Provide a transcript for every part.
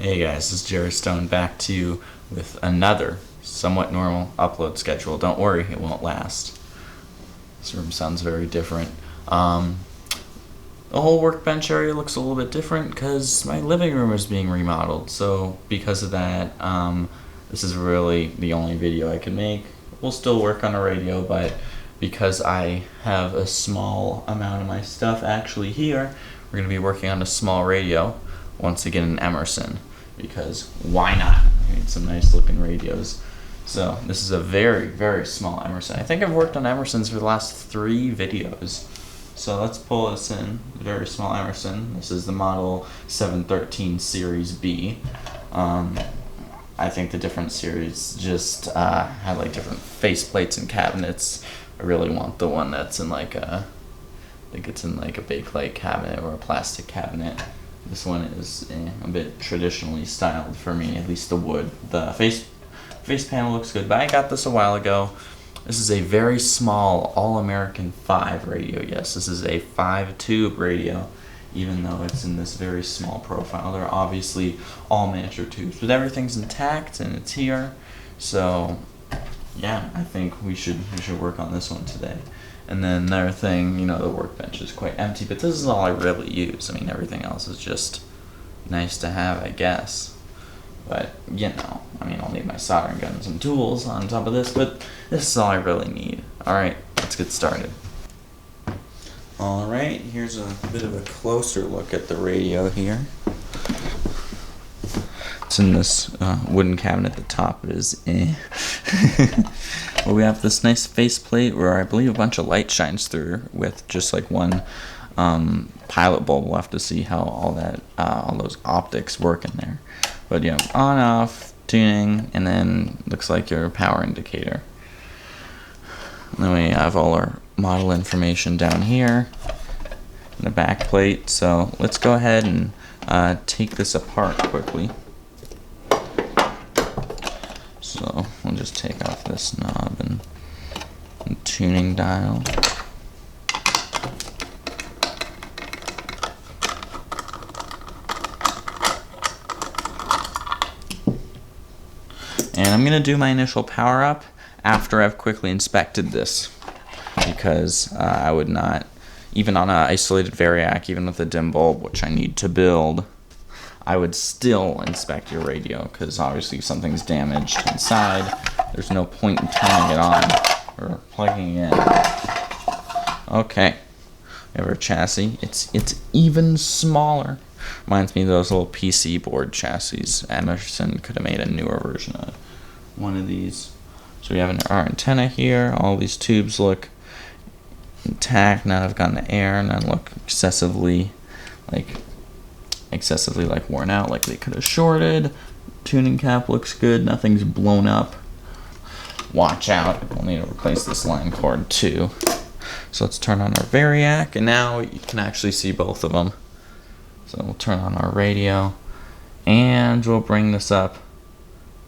Hey guys, this is Jerry Stone back to you with another somewhat normal upload schedule. Don't worry, it won't last. This room sounds very different. The whole workbench area looks a little bit different because my living room is being remodeled. So because of that, this is really the only video I can make. We'll still work on a radio, but because I have a small amount of my stuff actually here, we're going to be working on a small radio, once again in Emerson, because why not? We need some nice looking radios. So this is a very, very small Emerson. I think I've worked on Emersons for the last 3 videos. So let's pull this in, very small Emerson. This is the model 713 Series B. I think the different series just had like different faceplates and cabinets. I really want the one that's in like a, I think it's in like a bakelite cabinet or a plastic cabinet. This one is a bit traditionally styled for me, at least the wood. The face panel looks good, but I got this a while ago. This is a very small All-American 5 radio. Yes, this is a 5-tube radio, even though it's in this very small profile. They're obviously all miniature tubes, but everything's intact and it's here. So yeah, I think we should work on this one today. And then another thing, you know, the workbench is quite empty, but this is all I really use. I mean, everything else is just nice to have, I guess. But, you know, I mean, I'll need my soldering gun and some tools on top of this, but this is all I really need. Alright, let's get started. Alright, here's a bit of a closer look at the radio here. It's in this wooden cabinet at the top. It is Well, we have this nice faceplate where I believe a bunch of light shines through with just like one pilot bulb. We'll have to see how all those optics work in there. But yeah, on, off, tuning, and then looks like your power indicator. And then we have all our model information down here in the back plate. So let's go ahead and take this apart quickly. So we'll just take off this knob and tuning dial. And I'm going to do my initial power up after I've quickly inspected this, because I would not, even on an isolated variac, even with a dim bulb, which I need to build, I would still inspect your radio, because obviously if something's damaged inside, there's no point in turning it on or plugging it in. Okay, we have our chassis. It's even smaller. Reminds me of those little PC board chassis. Emerson could have made a newer version of one of these. So we have our antenna here. All these tubes look intact. None have gotten the air. None look excessively worn out, like they could have shorted. Tuning cap looks good. Nothing's blown up. Watch out. We'll need to replace this line cord too. So let's turn on our variac, and now you can actually see both of them. So we'll turn on our radio, and we'll bring this up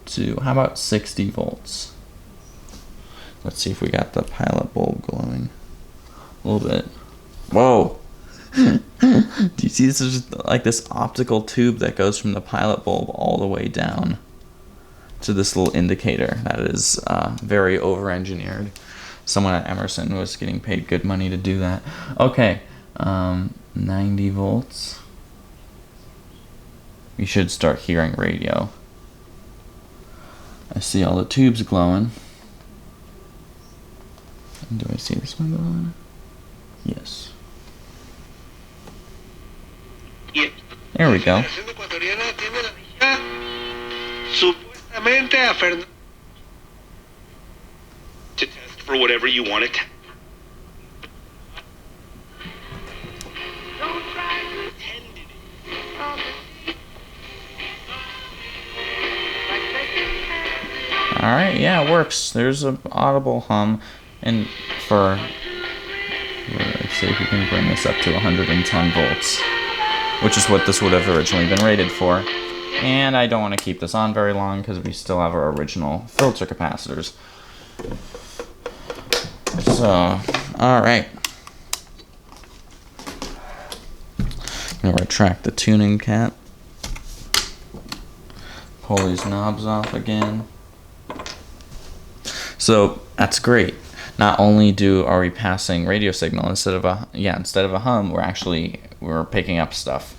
to, how about 60 volts? Let's see if we got the pilot bulb glowing a little bit. Whoa! Do you see this is just like this optical tube that goes from the pilot bulb all the way down to this little indicator that is very over-engineered. Someone at Emerson was getting paid good money to do that. Okay, 90 volts. You should start hearing radio. I see all the tubes glowing. Do I see this one glowing? Yes. There we go. To test for whatever you want it. Alright, yeah, it works. There's an audible hum. And let's see if we can bring this up to 110 volts, which is what this would have originally been rated for. And I don't want to keep this on very long because we still have our original filter capacitors. So, alright. I'm going to retract the tuning cap. pull these knobs off again. So that's great. Not only are we passing radio signal instead of a hum, we're picking up stuff.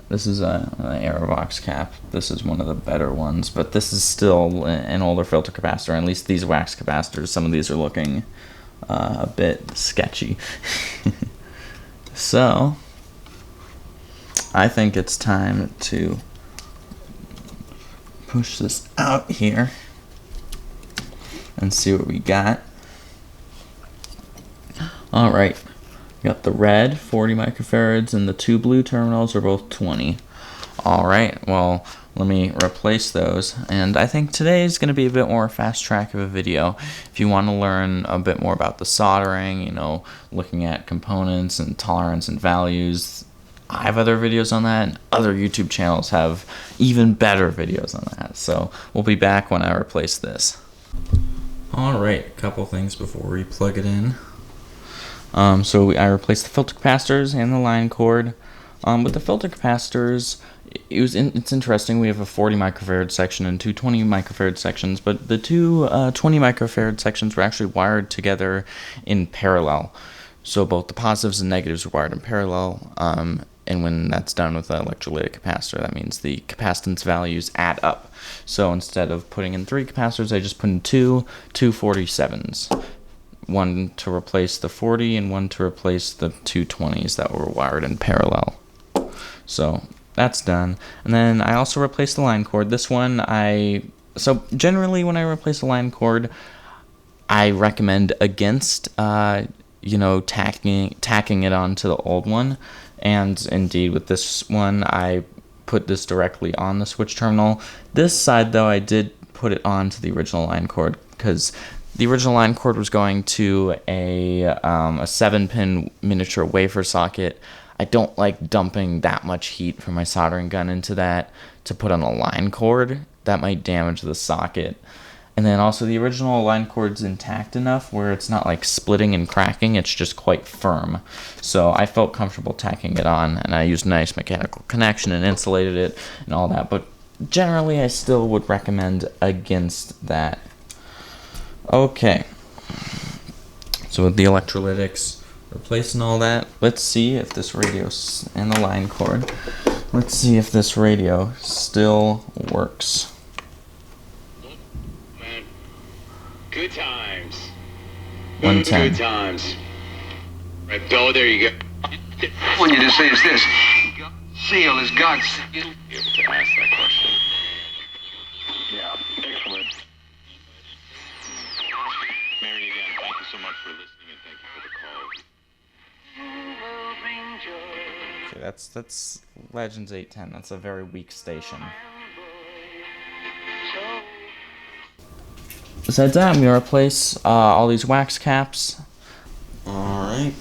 This is an Aerovox cap. This is one of the better ones, but this is still an older filter capacitor. At least these wax capacitors, some of these are looking a bit sketchy. So I think it's time to push this out here and see what we got. Alright, we got the red 40 microfarads and the two blue terminals are both 20. Alright, well, let me replace those. And I think today is going to be a bit more fast track of a video. If you want to learn a bit more about the soldering, you know, looking at components and tolerance and values, I have other videos on that, and other YouTube channels have even better videos on that. So we'll be back when I replace this. Alright, a couple things before we plug it in. I replaced the filter capacitors and the line cord. With the filter capacitors, it's interesting. We have a 40 microfarad section and two 20 microfarad sections, but the two 20 microfarad sections were actually wired together in parallel. So both the positives and negatives are wired in parallel, and when that's done with an electrolytic capacitor, that means the capacitance values add up. So instead of putting in 3 capacitors, I just put in two 47s. One to replace the 40 and one to replace the two 20s that were wired in parallel. So that's done. And then I also replaced the line cord. This one so generally when I replace the line cord, I recommend against tacking it onto the old one. And indeed with this one, I put this directly on the switch terminal. This side though, I did put it onto the original line cord because the original line cord was going to a 7-pin miniature wafer socket. I don't like dumping that much heat from my soldering gun into that to put on a line cord. That might damage the socket. And then also the original line cord's intact enough where it's not like splitting and cracking, it's just quite firm. So I felt comfortable tacking it on, and I used a nice mechanical connection and insulated it and all that. But generally I still would recommend against that. Okay, so with the electrolytics replaced and all that, let's see if this radio and the line cord, let's see if this radio still works. Man, good times. 110. Good times. Right, Bill, there you go. I want you to say is this. Seal is God's. Be able to ask that question. Yeah, excellent. Mary, again, thank you so much for listening and thank you for the call. Okay, that's Legends 810. That's a very weak station. Besides that, I'm going to replace all these wax caps. Alright.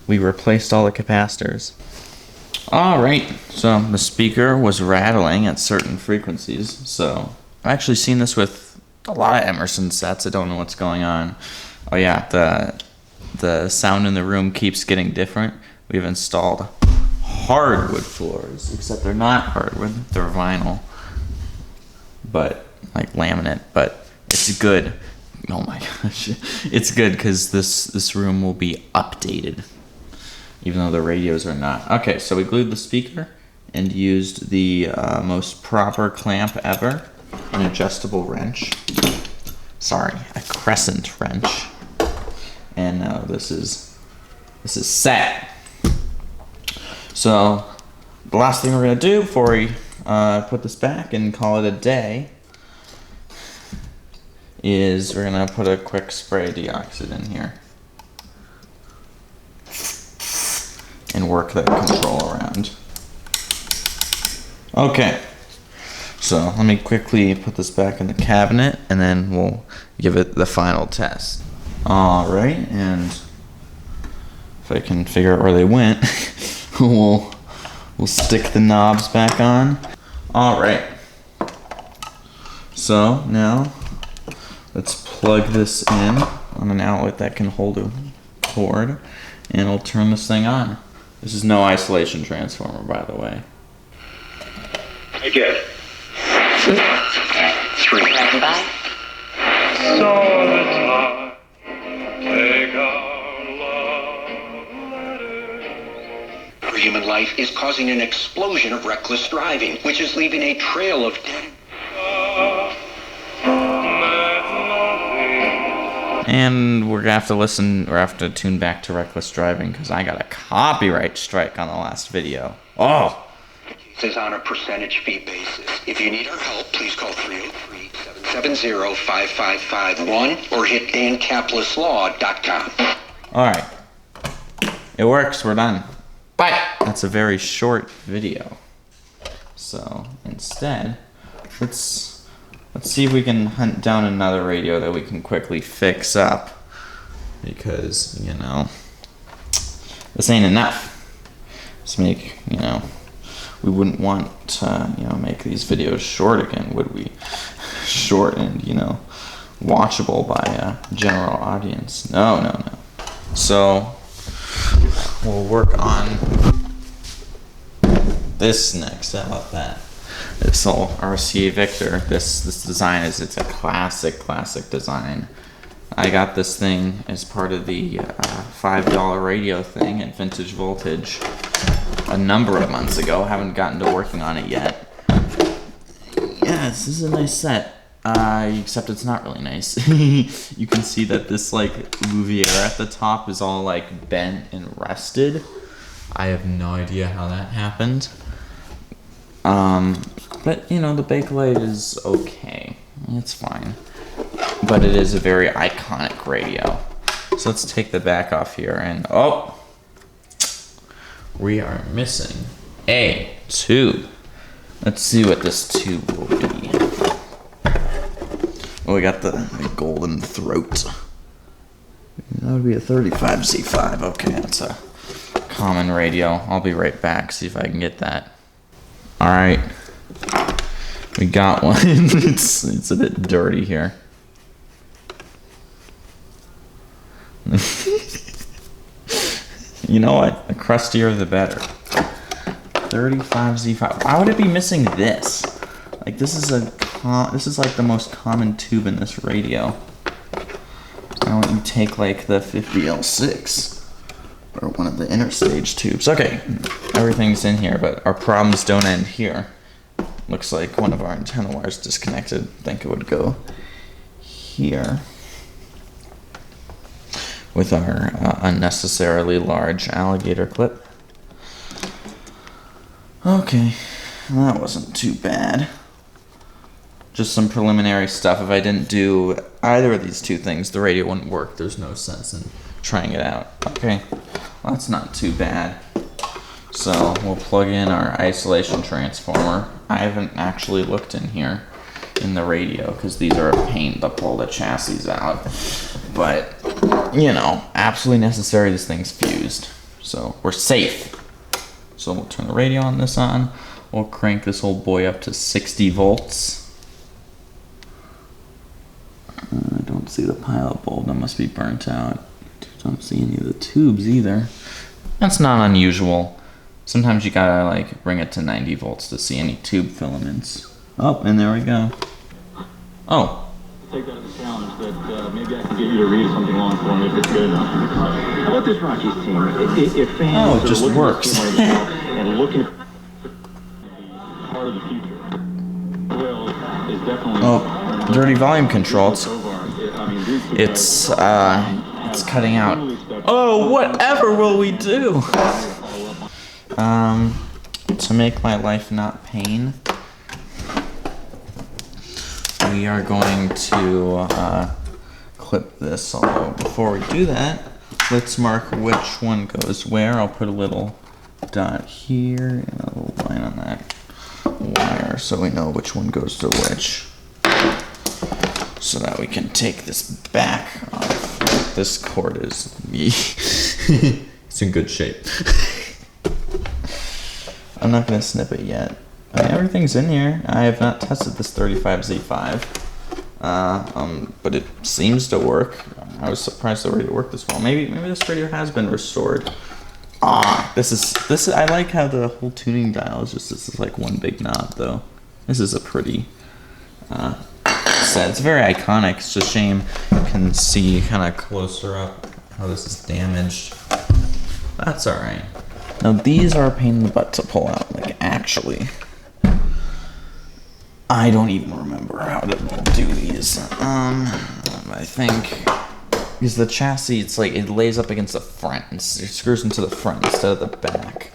We replaced all the capacitors. Alright, so the speaker was rattling at certain frequencies. So I've actually seen this with a lot of Emerson sets. I don't know what's going on. Oh yeah, the sound in the room keeps getting different. We've installed hardwood floors, except they're not hardwood, they're vinyl. But, like laminate, but it's good. Oh my gosh. It's good because this room will be updated, even though the radios are not. Okay, so we glued the speaker and used the most proper clamp ever, an adjustable wrench. Sorry, a crescent wrench. And now this is set. So the last thing we're gonna do before we put this back and call it a day is we're gonna put a quick spray of deoxid in here and work that control around. Okay, so let me quickly put this back in the cabinet and then we'll give it the final test. Alright, and if I can figure out where they went, we'll stick the knobs back on. Alright, so now let's plug this in on an outlet that can hold a cord, and we'll turn this thing on. This is no isolation transformer, by the way. Again. 3. So the time, take our love letters. Human life is causing an explosion of reckless driving, which is leaving a trail of dead. And we're gonna have to listen, or have to tune back to reckless driving because I got a copyright strike on the last video. Oh! Is on a percentage fee basis. If you need our help, please call 303-770-5551 or hit dancaplisslaw.com. Alright. It works, we're done. Bye! That's a very short video. So, instead, let's see if we can hunt down another radio that we can quickly fix up. Because, you know, this ain't enough. Let's make, you know, we wouldn't want to, you know, make these videos short again, would we? Short and, you know, watchable by a general audience. No. So, we'll work on this next. How about that? This whole RCA Victor. This design it's a classic design. I got this thing as part of the $5 radio thing at Vintage Voltage a number of months ago. Haven't gotten to working on it yet. Yeah, this is a nice set. Except it's not really nice. You can see that this like Louvier at the top is all like bent and rusted. I have no idea how that happened. But you know, the Bakelite is okay. It's fine. But it is a very iconic radio. So let's take the back off here and oh! We are missing a tube. Let's see what this tube will be. Oh, we got the golden throat. That would be a 35Z5. Okay, that's a common radio. I'll be right back, see if I can get that. Alright. We got one. It's a bit dirty here. You know what? The crustier the better. 35Z5. Why would it be missing this? Like this is like the most common tube in this radio. Why don't you take like the 50L6 or one of the interstage tubes? Okay, everything's in here, but our problems don't end here. Looks like one of our antenna wires disconnected. I think it would go here with our unnecessarily large alligator clip. Okay, that wasn't too bad. Just some preliminary stuff. If I didn't do either of these two things, the radio wouldn't work. There's no sense in trying it out. Okay, well, that's not too bad. So we'll plug in our isolation transformer. I haven't actually looked in here in the radio because these are a pain to pull the chassis out. But, you know, absolutely necessary. This thing's fused. So we're safe. So we'll turn the radio on this on. We'll crank this old boy up to 60 volts. I don't see the pilot bulb. That must be burnt out. Don't see any of the tubes either. That's not unusual. Sometimes you gotta like bring it to 90 volts to see any tube filaments. Oh, and there we go. Oh. Take that as a challenge that maybe I can get you to read something long for me if it's good enough. How about this Rockies team? If fans it just works. And looking for part of the future, well, is definitely. Oh, dirty volume control. It's cutting out. Oh, whatever will we do? To make my life not pain, we are going to clip this. Although before we do that, let's mark which one goes where. I'll put a little dot here and a little line on that wire so we know which one goes to which, so that we can take this back off. This cord is it's in good shape. I'm not going to snip it yet. I mean, everything's in here. I have not tested this 35Z5, but it seems to work. I was surprised the radio worked this well. Maybe this radio has been restored. This is. I like how the whole tuning dial is just this is like one big knob though. This is a pretty set. It's very iconic. It's a shame you can see kind of closer up how this is damaged. That's alright. Now these are a pain in the butt to pull out, like actually. I don't even remember how to do these. I think because the chassis, it's like it lays up against the front. It screws into the front instead of the back.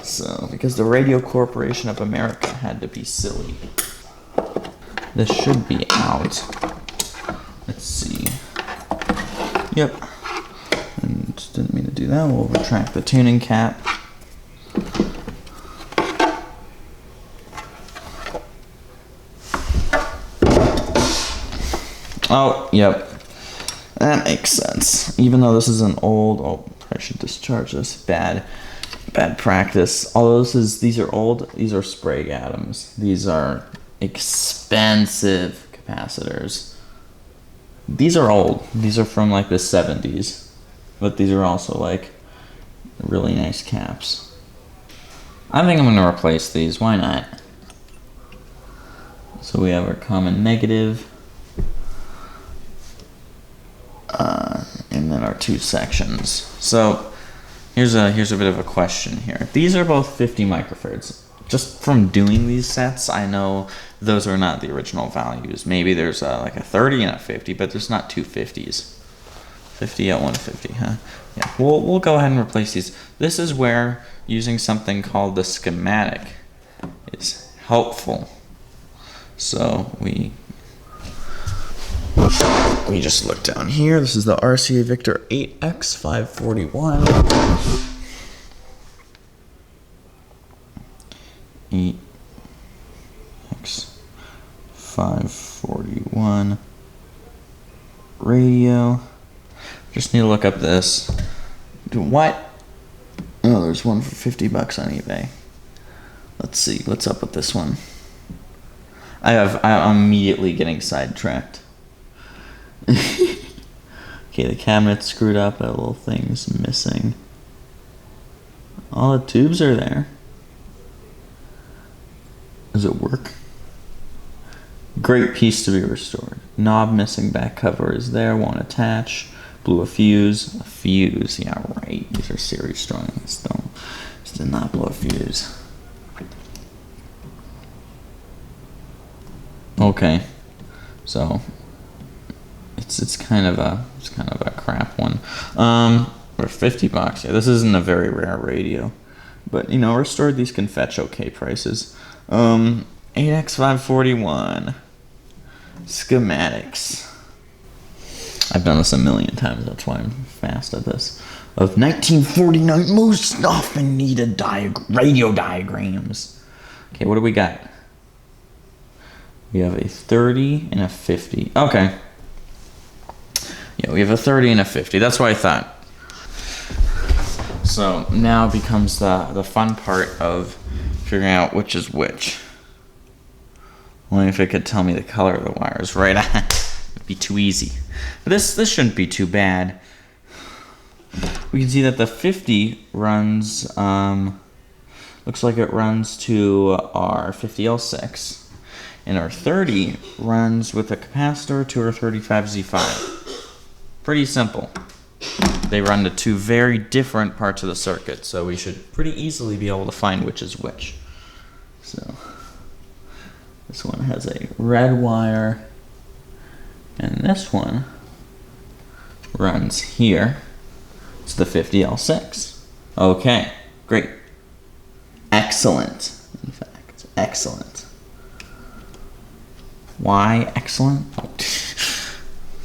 So, because the Radio Corporation of America had to be silly. This should be out. Let's see. Yep. And didn't mean to do that. We'll retract the tuning cap. Oh, yep. That makes sense. Even though this is an old... Oh, I should discharge this. Bad practice. Although these are old, these are Sprague atoms. These are expensive capacitors. These are old. These are from like the 70s. But these are also like really nice caps. I think I'm going to replace these. Why not? So we have our common negative. And then our two sections. So here's a bit of a question here. These are both 50 microfarads. Just from doing these sets, I know those are not the original values. Maybe there's like a 30 and a 50, but there's not two 50s. 50 at 150, huh? Yeah, we'll go ahead and replace these. This is where using something called the schematic is helpful. So we just look down here. This is the RCA Victor 8X541. 8X541 radio. Just need to look up this. What? Oh, there's one for $50 on eBay. Let's see. What's up with this one? I'm immediately getting sidetracked. Okay, the cabinet's screwed up, a little thing's missing. All the tubes are there. Does it work? Great piece to be restored. Knob missing, back cover is there, won't attach. Blew a fuse. A fuse, yeah, right. These are series strong. This did not blow a fuse. Okay, so it's kind of a crap one. For $50, yeah, this isn't a very rare radio, but you know, restored these can fetch okay prices. 8X541 schematics. I've done this a million times. That's why I'm fast at this. Of 1949 most often needed radio diagrams. Okay, what do we got? We have a 30 and a 50. Okay. Yeah, we have a 30 and a 50. That's what I thought. So now becomes the fun part of figuring out which is which. Only if it could tell me the color of the wires, right? It'd be too easy. But this shouldn't be too bad. We can see that the 50 runs, looks like it runs to our 50L6. And our 30 runs with a capacitor to our 35Z5. Pretty simple. They run to two very different parts of the circuit, so we should pretty easily be able to find which is which. So this one has a red wire, and this one runs here to the 50L6. Okay, great. Excellent. In fact, excellent. Why excellent?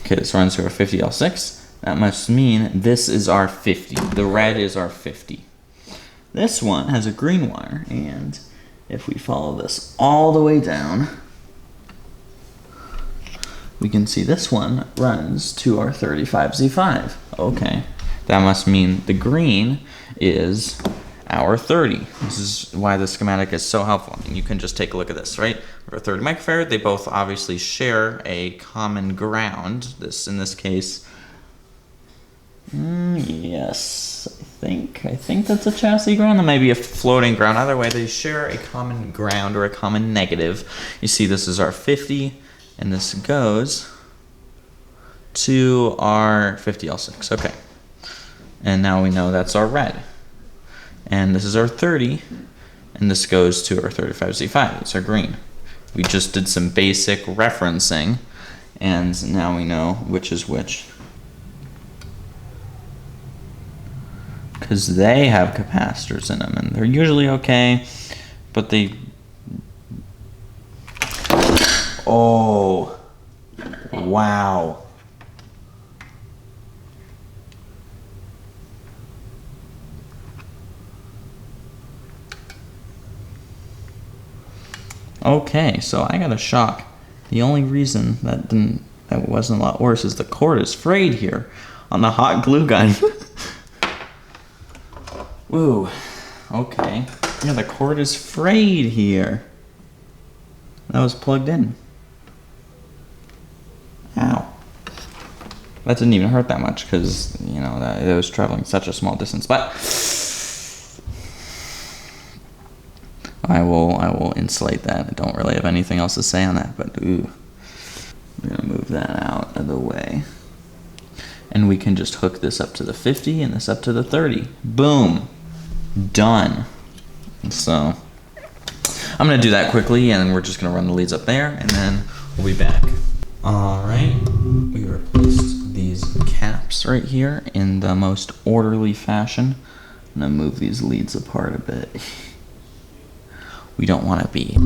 Okay, this runs to our 50L6. That must mean this is our 50. The red is our 50. This one has a green wire, and if we follow this all the way down, we can see this one runs to our 35Z5. Okay, that must mean the green is our 30. This is why the schematic is so helpful. I mean, you can just take a look at this, right? For 30 microfarad, they both obviously share a common ground. In this case, yes, I think that's a chassis ground. That might be a floating ground. Either way, they share a common ground or a common negative. You see, this is our 50, and this goes to our 50L6. Okay. And now we know that's our red. And this is our 30, and this goes to our 35Z5. It's our green. We just did some basic referencing, and now we know which is which. Because they have capacitors in them, and they're usually okay, but they... Oh, wow. Okay, so I got a shock. The only reason that wasn't a lot worse is the cord is frayed here on the hot glue gun. Ooh, okay. Yeah, the cord is frayed here. That was plugged in. Ow. That didn't even hurt that much because, you know, that it was traveling such a small distance. But I will insulate that. I don't really have anything else to say on that, but ooh. We're gonna move that out of the way. And we can just hook this up to the 50 and this up to the 30. Boom. Done. So I'm gonna do that quickly, and we're just gonna run the leads up there, and then we'll be back. All right, we replaced these caps right here in the most orderly fashion. I'm gonna move these leads apart a bit. We don't want to be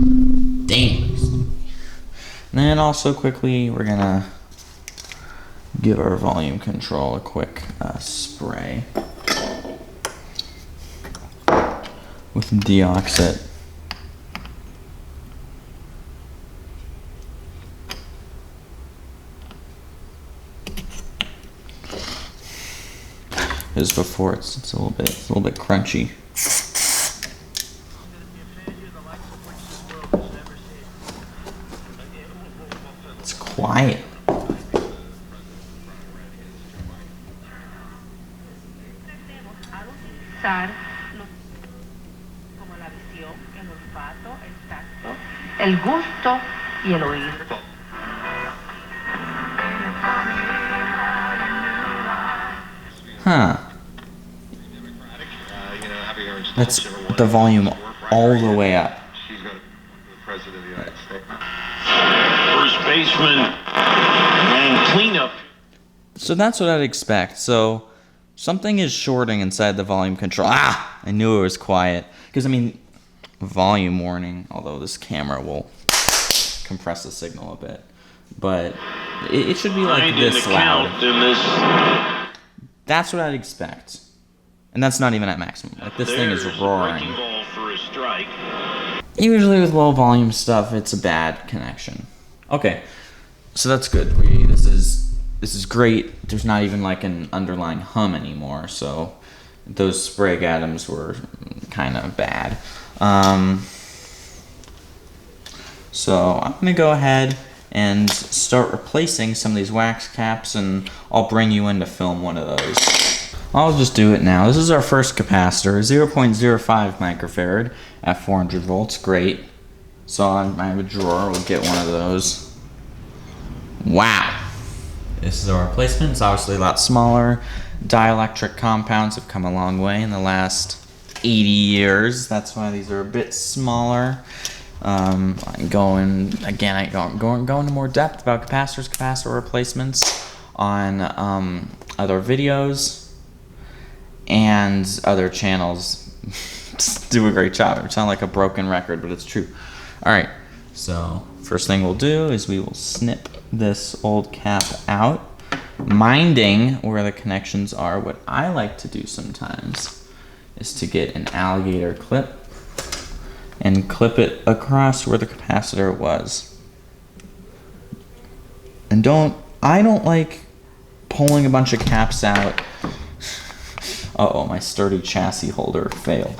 dangerous. And then also quickly, we're gonna give our volume control a quick spray with deoxit. As before, it's a little bit crunchy. It's quiet. Como la visión, el olfato, el tacto, el gusto y el oído. Huh. That's the volume all the way up. President of the United States. First baseman and cleanup. So that's what I'd expect. So something is shorting inside the volume control. Ah! I knew it was quiet. Because, I mean, volume warning, although this camera will compress the signal a bit. But it should be like this loud. That's what I'd expect. And that's not even at maximum. Like, this thing is roaring. Usually with low volume stuff, it's a bad connection. Okay, so that's good. This is great. There's not even like an underlying hum anymore, so those Sprague atoms were kind of bad. So I'm gonna go ahead and start replacing some of these wax caps, and I'll bring you in to film one of those. I'll just do it now. This is our first capacitor, 0.05 microfarad at 400 volts. Great. So I have a drawer. We'll get one of those. Wow. This is our replacement. It's obviously a lot smaller. Dielectric compounds have come a long way in the last 80 years. That's why these are a bit smaller. I'm going into more depth about capacitors, capacitor replacements on other videos and other channels. Do a great job. It sounds like a broken record, but it's true. All right, so first thing we'll do is we will snip this old cap out, minding where the connections are. What I like to do sometimes is to get an alligator clip and clip it across where the capacitor was. And I don't like pulling a bunch of caps out. Uh-oh, my sturdy chassis holder failed.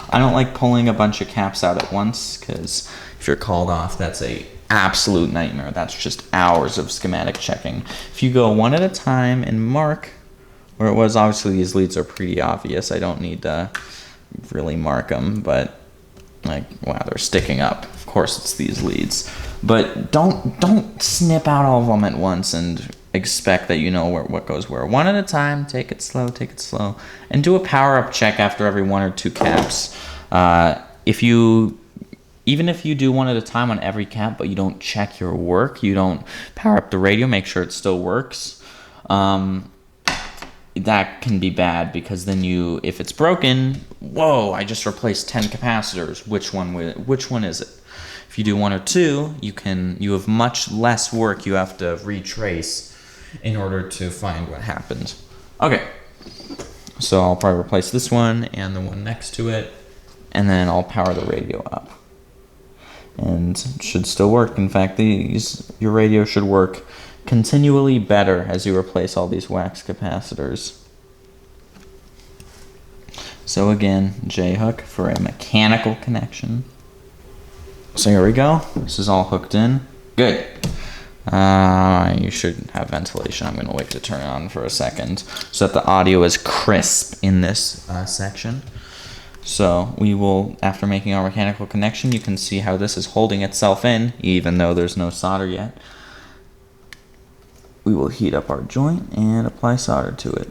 I don't like pulling a bunch of caps out at once, because if you're called off, that's a absolute nightmare. That's just hours of schematic checking. If you go one at a time and mark where it was. Obviously these leads are pretty obvious. I don't need to really mark them, but like, wow, they're sticking up. Of course it's these leads. But don't snip out all of them at once and expect that you know what goes where. One at a time, take it slow, and do a power-up check after every 1 or 2 caps. Even if you do one at a time on every cap, but you don't check your work, you don't power up the radio, make sure it still works, that can be bad, because then if it's broken, whoa, I just replaced 10 capacitors. Which one is it? If you do 1 or 2, you have much less work you have to retrace in order to find what happened. Okay, so I'll probably replace this one and the one next to it, and then I'll power the radio up. And it should still work. In fact, your radio should work continually better as you replace all these wax capacitors. So again, J-hook for a mechanical connection. So here we go. This is all hooked in. Good. You should have ventilation. I'm going to wait to turn it on for a second so that the audio is crisp in this section. So we will, after making our mechanical connection, you can see how this is holding itself in, even though there's no solder yet. We will heat up our joint and apply solder to it.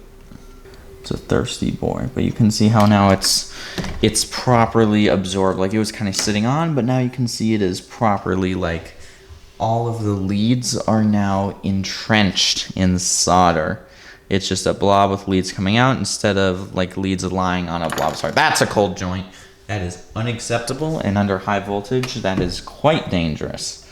It's a thirsty boy, but you can see how now it's properly absorbed. Like, it was kind of sitting on, but now you can see it is properly, like, all of the leads are now entrenched in solder. It's just a blob with leads coming out instead of like leads lying on a blob. Sorry, that's a cold joint. That is unacceptable, and under high voltage, that is quite dangerous.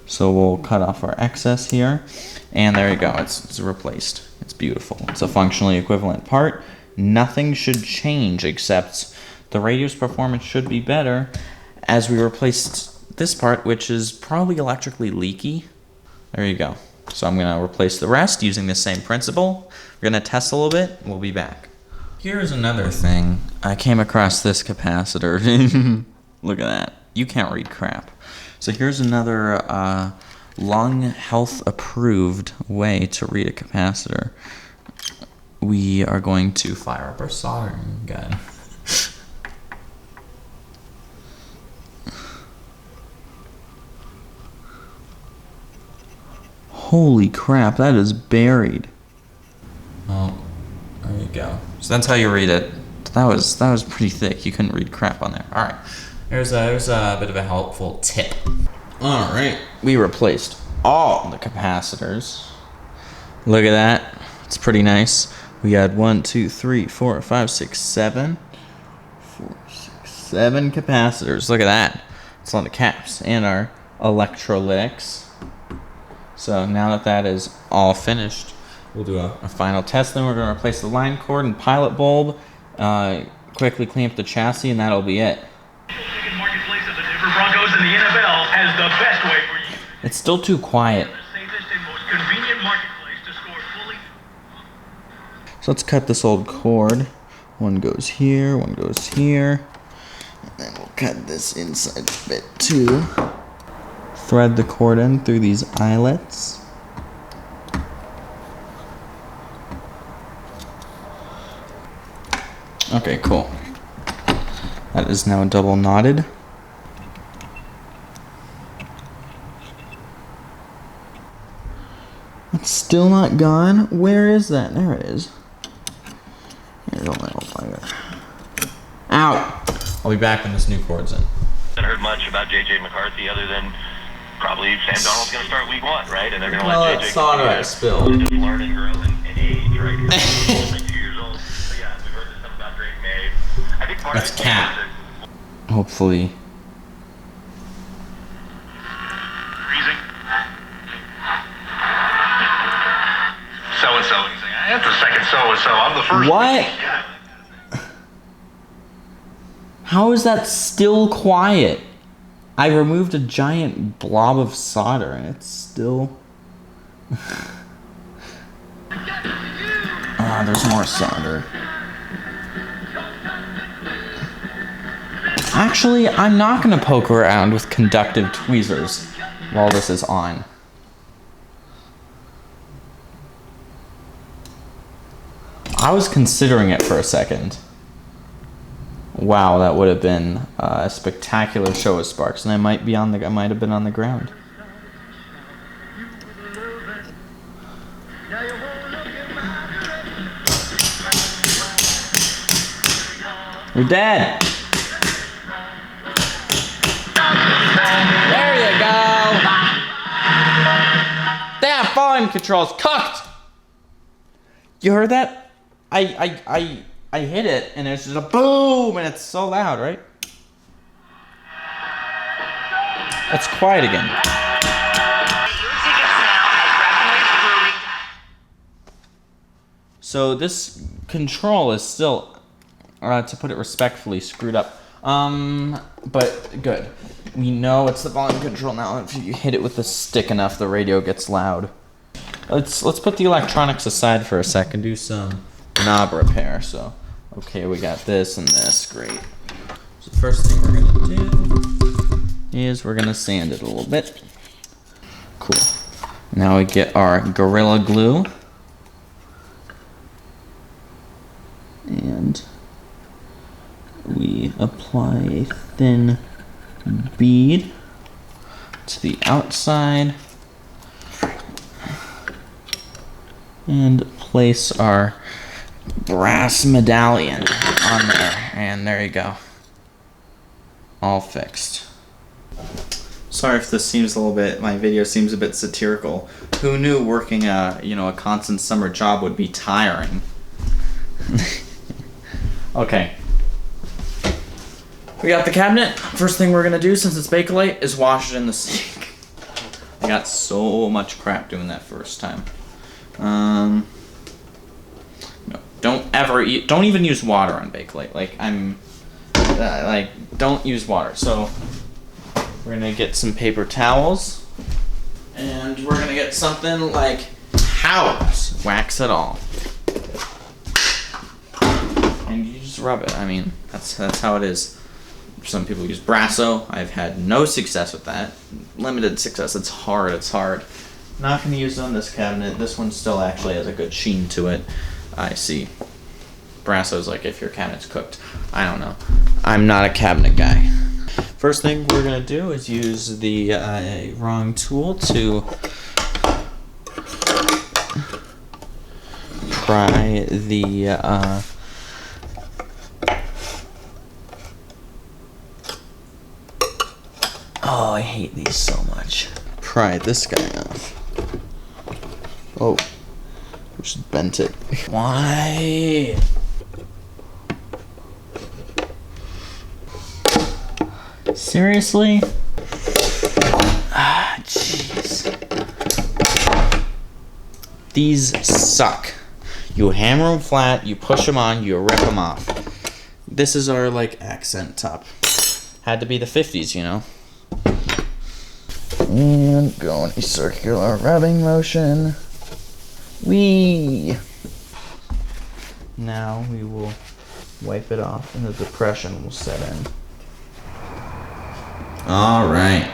So we'll cut off our excess here, and there you go. It's replaced. It's beautiful. It's a functionally equivalent part. Nothing should change except the radio's performance should be better as we replaced this part, which is probably electrically leaky. There you go. So I'm going to replace the rest using the same principle. We're going to test a little bit. We'll be back. Here's another thing. I came across this capacitor. Look at that. You can't read crap. So here's another lung health approved way to read a capacitor. We are going to fire up our soldering gun. Holy crap, that is buried. Oh, there you go. So that's how you read it. That was pretty thick. You couldn't read crap on there. All right, there's a bit of a helpful tip. All right, we replaced all the capacitors. Look at that. It's pretty nice. We had 1, 2, 3, 4, 5, 6, 7. 4, 6, 7 capacitors. Look at that. It's on the caps and our electrolytics. So now that is all finished, we'll do a final test. Then we're going to replace the line cord and pilot bulb, quickly clean up the chassis, and that'll be it. Marketplace of the Denver Broncos and the NFL has the best way for you. It's still too quiet. The safest and most convenient marketplace to score fully. So let's cut this old cord. One goes here, one goes here. And then we'll cut this inside bit too. Thread the cord in through these eyelets. Okay, cool. That is now double knotted. It's still not gone. Where is that? There it is. Here's a little fire. Ow! I'll be back when this new cord's in. Haven't heard much about J.J. McCarthy other than probably Sam Darnold's going to start week 1, right? And they're going to let J.J. solder I spilled. Just learn and grow in age, right? He's only 2 years old. But yeah, we've heard this stuff about Drake May. I think part That's of it cat. is Hopefully. Freezing. So-and-so. He's like, I have the second so-and-so. I'm the first. What? How is that still quiet? I removed a giant blob of solder and it's still... Ah, there's more solder. Actually, I'm not going to poke around with conductive tweezers while this is on. I was considering it for a second. Wow, that would have been a spectacular show of sparks, and I might have been on the ground. You're dead. There you go. Damn, volume control's cooked. You heard that? I hit it, and it's just a boom, and it's so loud, right? Let's quiet again. So this control is still, to put it respectfully, screwed up. But good. We know it's the volume control now. If you hit it with the stick enough, the radio gets loud. Let's put the electronics aside for a second. Do some knob repair. So, okay, we got this and this. Great. So the first thing we're gonna do is we're gonna sand it a little bit. Cool. Now we get our Gorilla Glue. And we apply a thin bead to the outside and place our brass medallion on there, and there you go, all fixed. Sorry if this seems a little bit, my video seems a bit satirical. Who knew working a constant summer job would be tiring? Okay. We got the cabinet. First thing we're gonna do, since it's Bakelite, is wash it in the sink. I got so much crap doing that first time. No, don't even use water on Bakelite. Don't use water. So we're gonna get some paper towels, and we're gonna get something like Howard's Wax It All. And you just rub it. I mean, that's how it is. Some people use Brasso. I've had no success with that. Limited success. It's hard. Not going to use it on this cabinet. This one still actually has a good sheen to it. I see. Brasso's like if your cabinet's cooked. I don't know. I'm not a cabinet guy. First thing we're going to do is use the wrong tool to pry the oh, I hate these so much. Pry this guy off. Oh, just bent it. Why? Seriously? Ah, jeez. These suck. You hammer them flat, you push them on, you rip them off. This is our, accent top. Had to be the 50s, you know? And go in a circular rubbing motion. Whee! Now we will wipe it off and the depression will set in. Alright.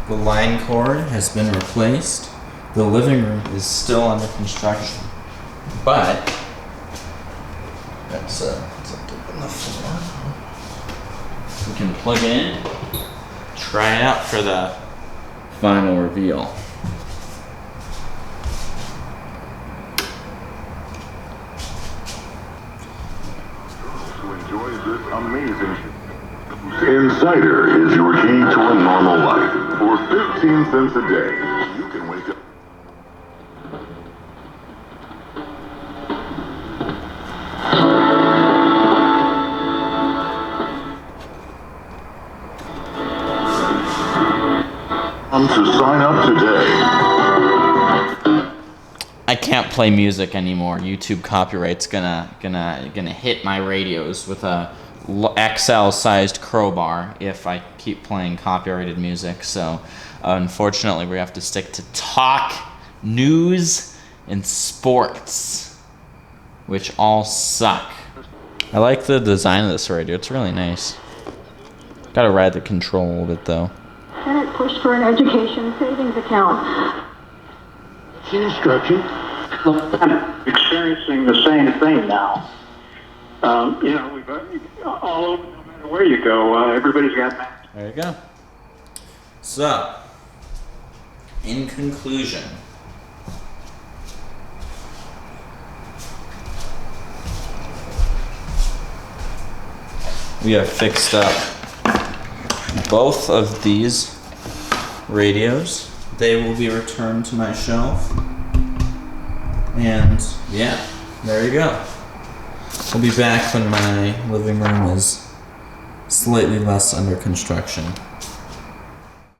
The line cord has been replaced. The living room is still under construction. But let's open the floor. We can plug it in, try it out for the final reveal. To enjoy this amazing Insider is your key to a normal life. For 15 cents a day, you can wake up. To sign up today. I can't play music anymore. YouTube copyright's gonna hit my radios with a XL-sized crowbar if I keep playing copyrighted music. So unfortunately, we have to stick to talk, news, and sports, which all suck. I like the design of this radio. It's really nice. Gotta ride the control a little bit though. Lieutenant pushed for an education savings account. Instruction. I'm experiencing the same thing now. We've all over, no matter where you go, everybody's got Macs. There you go. So, in conclusion, we have fixed up both of these radios. They will be returned to my shelf. And yeah, there you go. We'll be back when my living room is slightly less under construction.